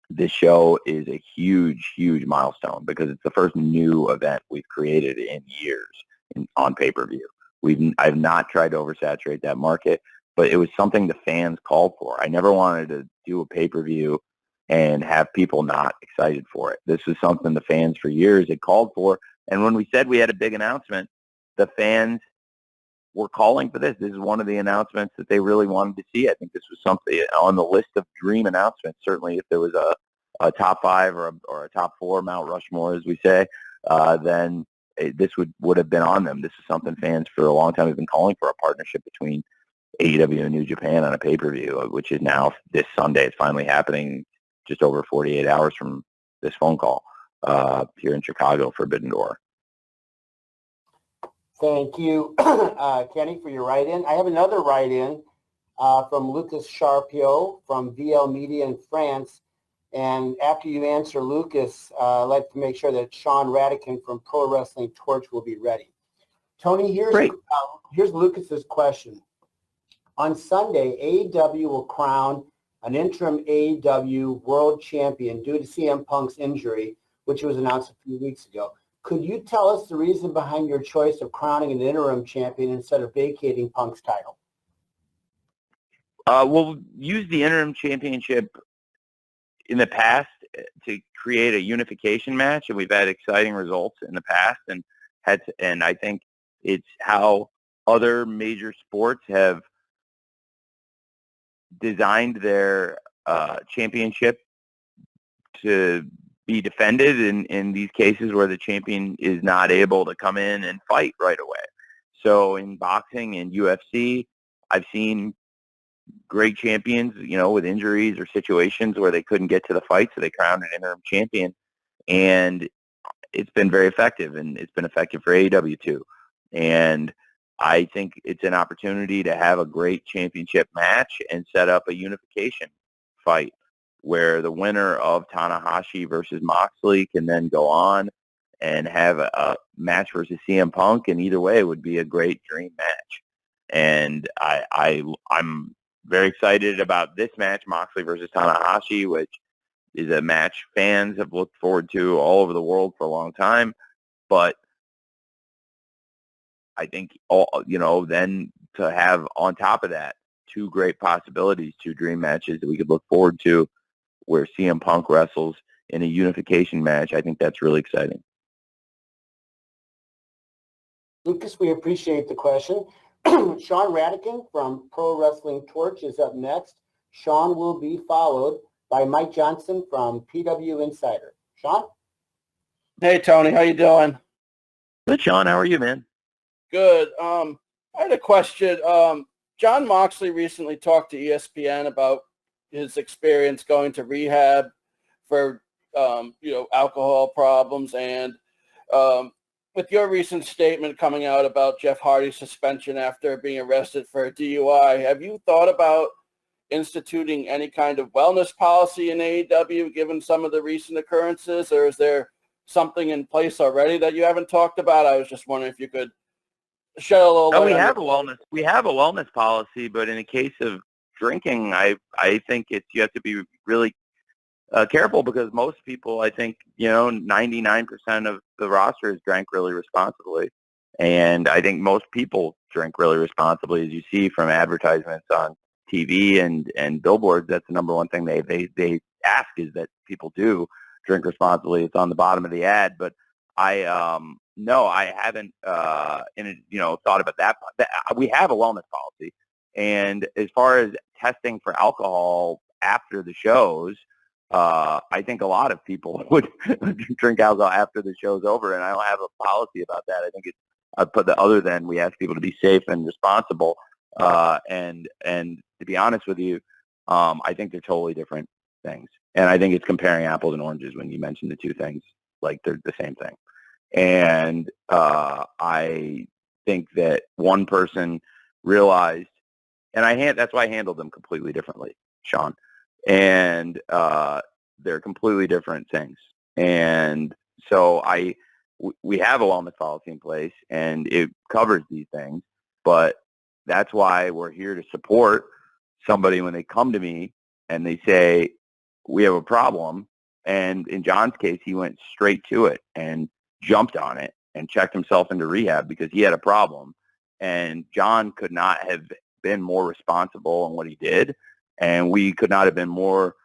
this show is a huge, huge milestone because it's the first new event we've created in years on pay-per-view. I've not tried to oversaturate that market, but it was something the fans called for. I never wanted to do a pay-per-view and have people not excited for it. This was something the fans for years had called for. And when we said we had a big announcement, the fans were calling for this. This is one of the announcements that they really wanted to see. I think this was something on the list of dream announcements. Certainly if there was a top 5 or a top 4 Mount Rushmore, as we say, then this would have been on them. This is something fans for a long time have been calling for, a partnership between AEW and New Japan on a pay-per-view, which is now this Sunday. It's finally happening just over 48 hours from this phone call here in Chicago, Forbidden Door. Thank you, Kenny, for your write-in. I have another write-in from Lucas Charpio from VL Media in France. And after you answer Lucas, I'd like to make sure that Sean Radican from Pro Wrestling Torch will be ready. Tony, here's Lucas's question. On Sunday, AEW will crown an interim AEW World Champion due to CM Punk's injury, which was announced a few weeks ago. Could you tell us the reason behind your choice of crowning an interim champion instead of vacating Punk's title? We'll use the interim championship in the past to create a unification match, and we've had exciting results in the past, and I think it's how other major sports have designed their championship to be defended in these cases where the champion is not able to come in and fight right away. So in boxing and UFC, I've seen great champions, with injuries or situations where they couldn't get to the fight, so they crowned an interim champion, and it's been very effective, and it's been effective for AEW too. And I think it's an opportunity to have a great championship match and set up a unification fight where the winner of Tanahashi versus Moxley can then go on and have a match versus CM Punk, and either way it would be a great dream match. And I'm very excited about this match, Moxley versus Tanahashi, which is a match fans have looked forward to all over the world for a long time. But I think, then to have on top of that 2 great possibilities, 2 dream matches that we could look forward to where CM Punk wrestles in a unification match, I think that's really exciting. Lucas, we appreciate the question. Sean Radican from Pro Wrestling Torch is up next. Sean will be followed by Mike Johnson from PW Insider. Sean? Hey, Tony. How you doing? Good, Sean. How are you, man? Good. I had a question. John Moxley recently talked to ESPN about his experience going to rehab for, alcohol problems. And with your recent statement coming out about Jeff Hardy's suspension after being arrested for a DUI, have you thought about instituting any kind of wellness policy in AEW given some of the recent occurrences, or is there something in place already that you haven't talked about? I was just wondering if you could shed a little light on we have a wellness policy, but in the case of drinking, I think you have to be really careful, because most people, I think, 99% of the roster has drank really responsibly. And I think most people drink really responsibly, as you see from advertisements on TV and billboards. That's the number one thing they ask, is that people do drink responsibly. It's on the bottom of the ad. But no, I haven't thought about that. We have a wellness policy, and as far as testing for alcohol after the shows, I think a lot of people would drink alcohol after the show's over, and I don't have a policy about that. I think it's other than we ask people to be safe and responsible, and to be honest with you, I think they're totally different things, and I think it's comparing apples and oranges when you mention the two things like they're the same thing. And I think that one person realized, and that's why I handled them completely differently, Sean. And they're completely different things. And so we have a wellness policy in place, and it covers these things. But that's why we're here to support somebody when they come to me and they say, we have a problem. And in John's case, he went straight to it and jumped on it and checked himself into rehab because he had a problem. And John could not have been more responsible in what he did. And we could not have been more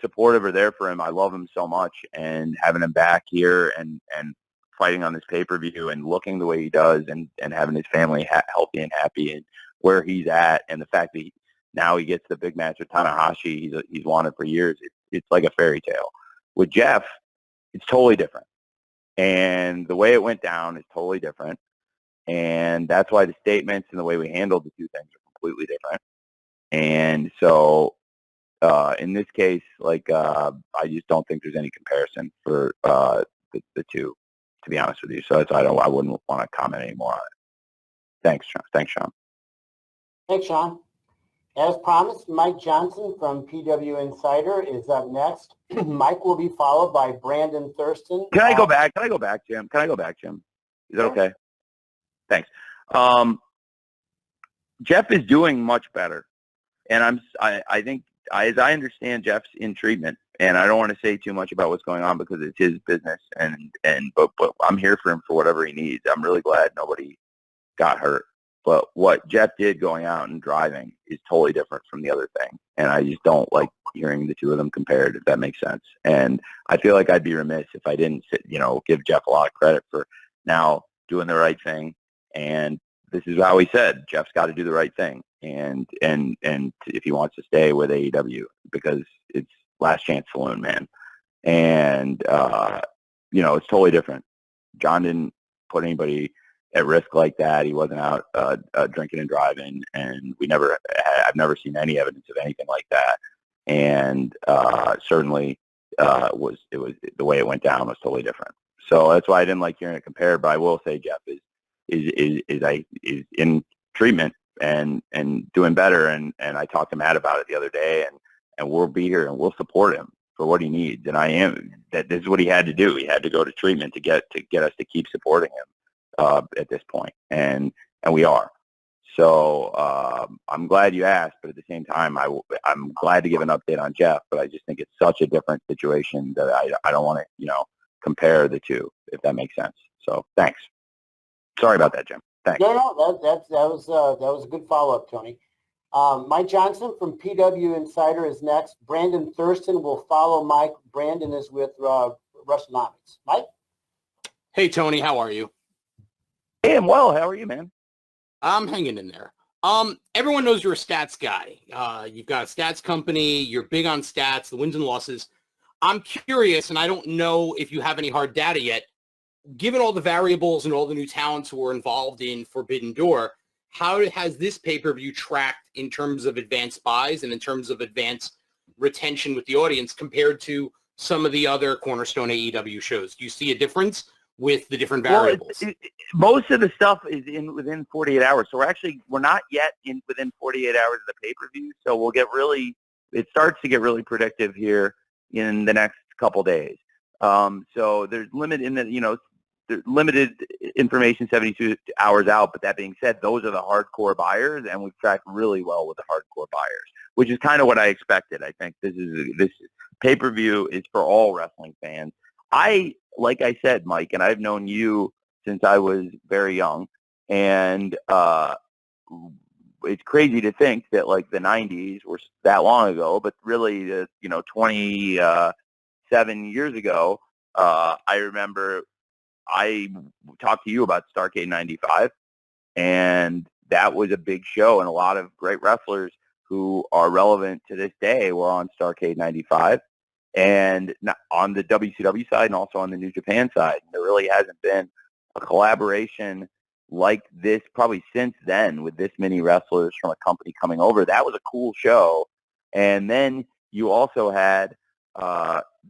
supportive or there for him. I love him so much, and having him back here and fighting on this pay-per-view and looking the way he does, and having his family healthy and happy and where he's at, and the fact that now he gets the big match with Tanahashi he's wanted for years. It's like a fairy tale. With Jeff, it's totally different. And the way it went down is totally different. And that's why the statements and the way we handled the two things are completely different. And so in this case, I just don't think there's any comparison for the two, to be honest with you. So I wouldn't want to comment anymore on it. Thanks, Sean. Thanks, Sean. As promised, Mike Johnson from PW Insider is up next. Mike will be followed by Brandon Thurston. Can I go back, Jim? Is that okay? Thanks. Jeff is doing much better. And I think, as I understand, Jeff's in treatment, and I don't want to say too much about what's going on because it's his business, but I'm here for him for whatever he needs. I'm really glad nobody got hurt. But what Jeff did going out and driving is totally different from the other thing, and I just don't like hearing the two of them compared, if that makes sense. And I feel like I'd be remiss if I didn't give Jeff a lot of credit for now doing the right thing. And this is how he said, Jeff's got to do the right thing. And if he wants to stay with AEW, because it's last chance saloon, man. And, it's totally different. John didn't put anybody at risk like that. He wasn't out drinking and driving, and I've never seen any evidence of anything like that. And certainly it was the way it went down was totally different. So that's why I didn't like hearing it compared. But I will say Jeff is in treatment and doing better. And I talked to Matt about it the other day, and we'll be here and we'll support him for what he needs. And this is what he had to do. He had to go to treatment to get us to keep supporting him at this point. And we are. So I'm glad you asked, but at the same time, I'm glad to give an update on Jeff, but I just think it's such a different situation that I don't want to, compare the two, if that makes sense. So thanks. Sorry about that, Jim. Thanks. No, that was a good follow-up, Tony. Mike Johnson from PW Insider is next. Brandon Thurston will follow Mike. Brandon is with WrestleNomics. Mike? Hey, Tony, how are you? Hey, I'm well. How are you, man? I'm hanging in there. Everyone knows you're a stats guy. You've got a stats company. You're big on stats, the wins and losses. I'm curious, and I don't know if you have any hard data yet, given all the variables and all the new talents who are involved in Forbidden Door, how has this pay-per-view tracked in terms of advanced buys and in terms of advanced retention with the audience compared to some of the other Cornerstone AEW shows? Do you see a difference with the different variables? Well, most of the stuff is within 48 hours. So we're not yet within 48 hours of the pay-per-view. So it starts to get really predictive here in the next couple days. So there's there's limited information 72 hours out, but that being said, those are the hardcore buyers, and we've tracked really well with the hardcore buyers, which is kind of what I expected. I think this pay-per-view is for all wrestling fans. Like I said, Mike, and I've known you since I was very young. And it's crazy to think that like the 90s were that long ago, but really, 27 years ago, I remember I talked to you about Starrcade 95, and that was a big show, and a lot of great wrestlers who are relevant to this day were on Starrcade 95, and on the WCW side and also on the New Japan side. There really hasn't been a collaboration like this probably since then, with this many wrestlers from a company coming over. That was a cool show. And then you also had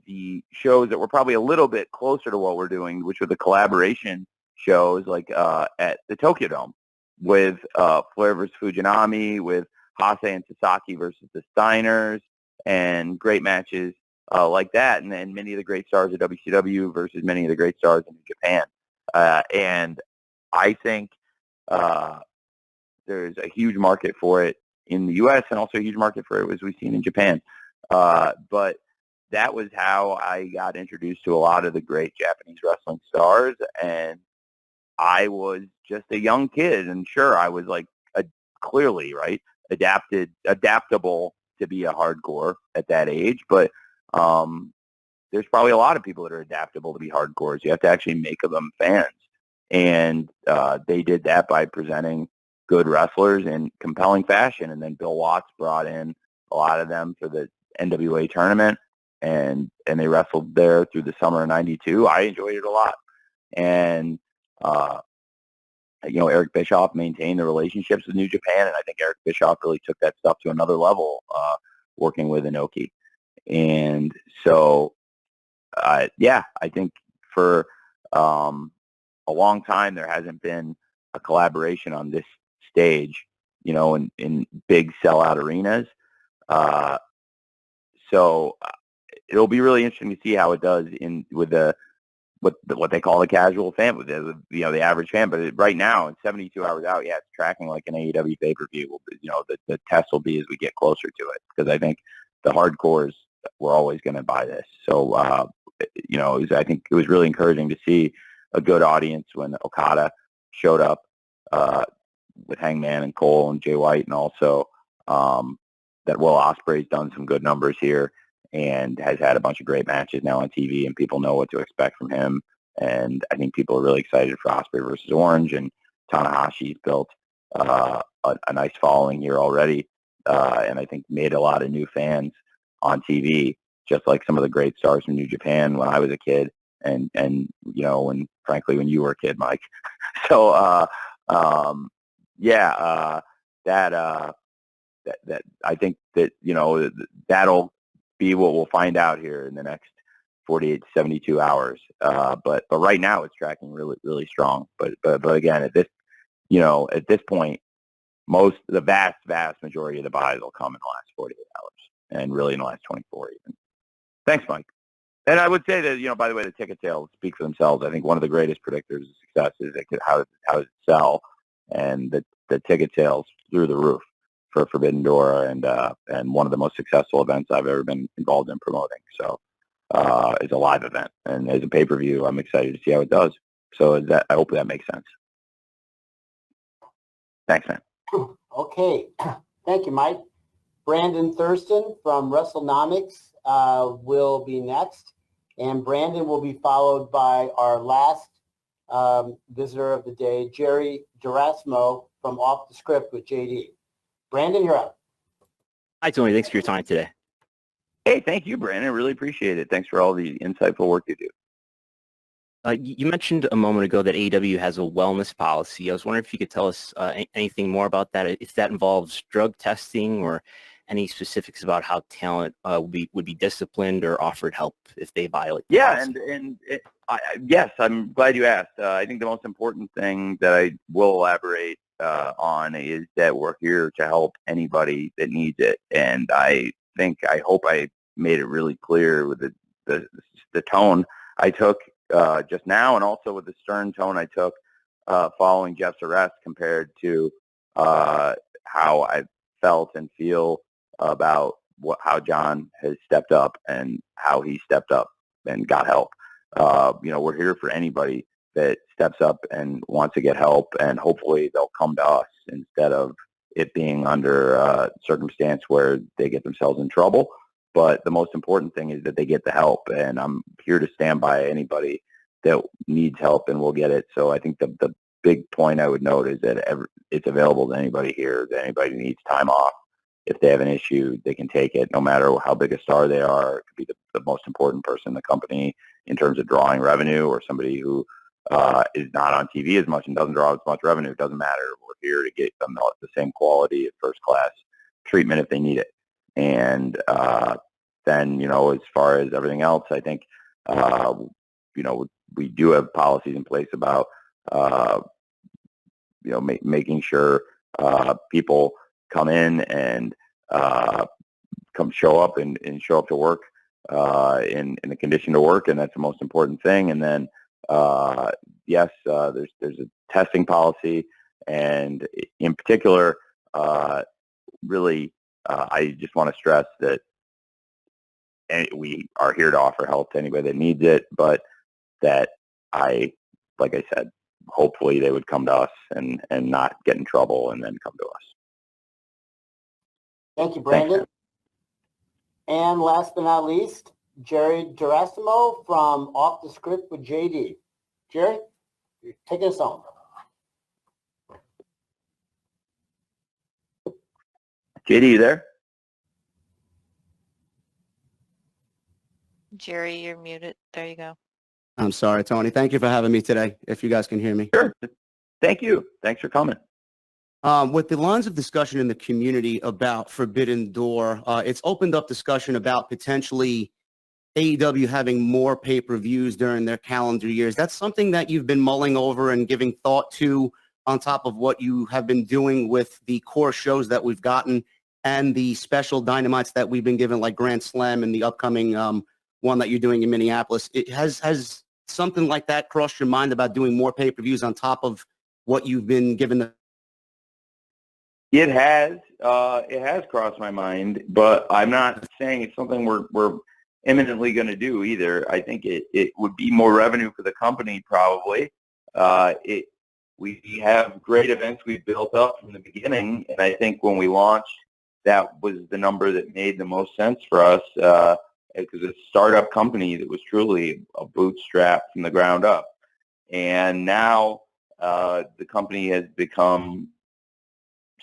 the shows that were probably a little bit closer to what we're doing, which were the collaboration shows, like at the Tokyo Dome with Flair versus Fujinami, with Hase and Sasaki versus the Steiners, and great matches like that. And then many of the great stars of WCW versus many of the great stars in Japan. And I think there's a huge market for it in the U.S. and also a huge market for it, as we've seen in Japan. But that was how I got introduced to a lot of the great Japanese wrestling stars. And I was just a young kid, and sure, I was like clearly, right, adaptable to be a hardcore at that age. But there's probably a lot of people that are adaptable to be hardcores. You have to actually make them fans. And they did that by presenting good wrestlers in compelling fashion. And then Bill Watts brought in a lot of them for the NWA tournament, and they wrestled there through the summer of '92. I enjoyed it a lot. And, Eric Bischoff maintained the relationships with New Japan, and I think Eric Bischoff really took that stuff to another level working with Inoki. And so, I think for a long time there hasn't been a collaboration on this stage, in big sellout arenas. So it'll be really interesting to see how it does with what they call the casual fan, with the average fan. But right now, in 72 hours out, it's tracking like an AEW pay-per-view. The test will be as we get closer to it, because I think the hardcores were always going to buy this. So I think it was really encouraging to see a good audience when Okada showed up with Hangman and Cole and Jay White, and also that Will Ospreay's done some good numbers here and has had a bunch of great matches now on TV, and people know what to expect from him. And I think people are really excited for Ospreay versus Orange, and Tanahashi's built a nice following here already, and I think made a lot of new fans on TV, just like some of the great stars from New Japan when I was a kid, and when frankly when you were a kid, Mike. So that I think that that'll be what we'll find out here in the next 48 to 72 hours. But right now it's tracking really, really strong. But again, at this point, the vast majority of the buys will come in the last 48 hours, and really in the last 24 even. Thanks, Mike. And I would say that, by the way, the ticket sales speak for themselves. I think one of the greatest predictors of success is how does it sell, and the ticket sales through the roof for Forbidden Door, and one of the most successful events I've ever been involved in promoting. So it's a live event, and as a pay-per-view, I'm excited to see how it does. So I hope that makes sense. Thanks, man. Okay. Thank you, Mike. Brandon Thurston from WrestleNomics will be next, and Brandon will be followed by our last visitor of the day, Jerry Gerasimo from Off the Script with JD. Brandon, you're up. Hi, Tony. Thanks for your time today. Hey, thank you, Brandon. Really appreciate it. Thanks for all the insightful work you do. You mentioned a moment ago that AEW has a wellness policy. I was wondering if you could tell us anything more about that, if that involves drug testing or any specifics about how talent would be disciplined or offered help if they violate the policy. Yes, I'm glad you asked. I think the most important thing that I will elaborate on is that we're here to help anybody that needs it. And I hope I made it really clear with the tone I took just now, and also with the stern tone I took following Jeff's arrest, compared to how I felt and feel about how John has stepped up and how he stepped up and got help. We're here for anybody that steps up and wants to get help, and hopefully they'll come to us instead of it being under a circumstance where they get themselves in trouble. But the most important thing is that they get the help, and I'm here to stand by anybody that needs help, and we'll get it. So I think the big point I would note is that it's available to anybody here, that anybody needs time off. If they have an issue, they can take it, no matter how big a star they are. It could be the most important person in the company in terms of drawing revenue, or somebody who is not on TV as much and doesn't draw as much revenue. It doesn't matter. We're here to get them the same quality of first-class treatment if they need it. And then, as far as everything else, I think, we do have policies in place about, making sure people come in and come show up and show up to work in the condition to work, and that's the most important thing. And then, yes, there's a testing policy, and in particular, really, I just want to stress that we are here to offer help to anybody that needs it, but that like I said, hopefully they would come to us and not get in trouble and then come to us. Thank you, Brandon. Thanks. And last but not least, Jerry Gerasimo from Off the Script with JD. Jerry, you're taking us home. JD, you there? Jerry, you're muted. There you go. I'm sorry, Tony. Thank you for having me today, if you guys can hear me. Sure. Thank you. Thanks for coming. With the lines of discussion in the community about Forbidden Door, it's opened up discussion about potentially AEW having more pay-per-views during their calendar years. That's something that you've been mulling over and giving thought to on top of what you have been doing with the core shows that we've gotten and the special dynamites that we've been given, like Grand Slam and the upcoming one that you're doing in Minneapolis. It has something like that crossed your mind about doing more pay-per-views on top of what you've been given? It has crossed my mind, but I'm not saying it's something we're imminently going to do either. I think it would be more revenue for the company probably. We have great events we've built up from the beginning, and I think when we launched, that was the number that made the most sense for us. Because it's a startup company that was truly a bootstrap from the ground up. And now the company has become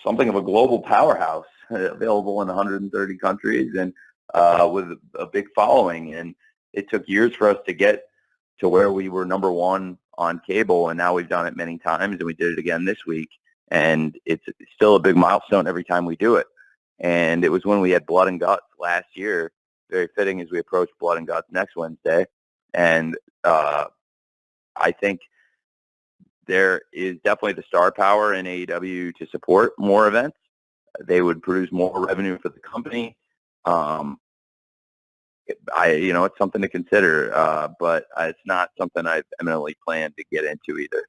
something of a global powerhouse, available in 130 countries and with a big following. And it took years for us to get to where we were number one on cable, and now we've done it many times, and we did it again this week. And it's still a big milestone every time we do it. And it was when we had Blood and Guts last year, very fitting as we approach Blood and Guts next Wednesday. And I think there is definitely the star power in AEW to support more events. They would produce more revenue for the company. It's something to consider, but it's not something I've eminently planned to get into either.